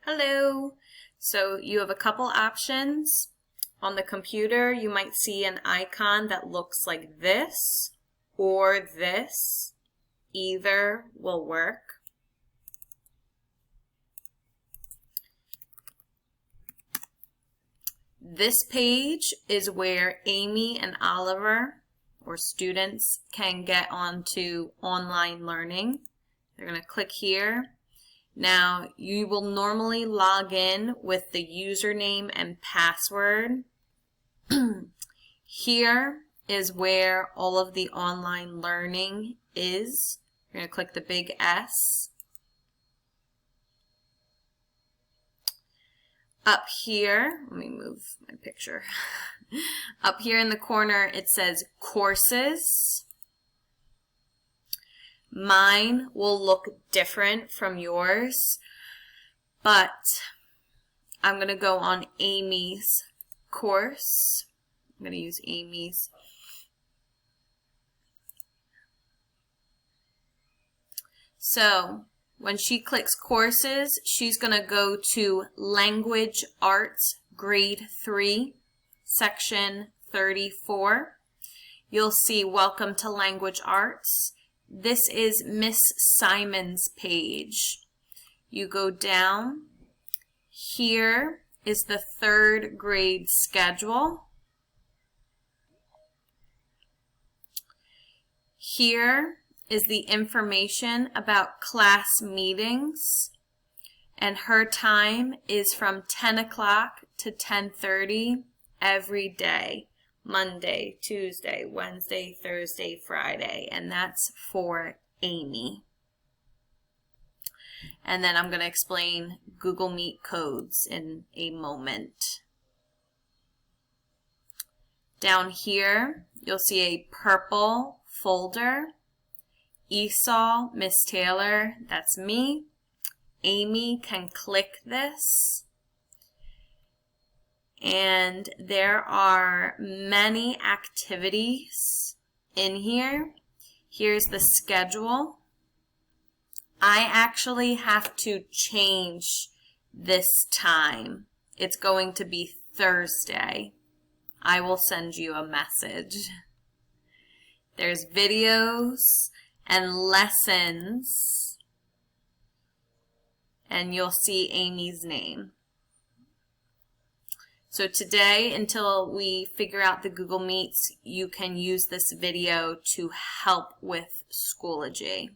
Hello. So you have a couple options. On the computer, you might see an icon that looks like this or this. Either will work. This page is where Amy and Oliver, or students, can get onto online learning. They're going to click here. Now, you will normally log in with the username and password. Here is where all of the online learning is. You're going to click the big S. Up here, let me move my picture. Up here in the corner, it says courses. Mine will look different from yours, but I'm going to go on Amy's course. I'm going to use Amy's. So when she clicks courses, she's going to go to Language Arts Grade 3, Section 34. You'll see Welcome to Language Arts. This is Miss Simon's page. You go down. Here is the third grade schedule. Here is the information about class meetings, and her time is from 10 o'clock to 10:30 every day. Monday, Tuesday, Wednesday, Thursday, Friday, and that's for Amy. And then I'm going to explain Google Meet codes in a moment. Down here, you'll see a purple folder. Esau, Miss Taylor, that's me. Amy can click this. And there are many activities in here. Here's the schedule. I actually have to change this time. It's going to be Thursday. I will send you a message. There's videos and lessons, and you'll see Amy's name. So today, until we figure out the Google Meets, you can use this video to help with Schoology.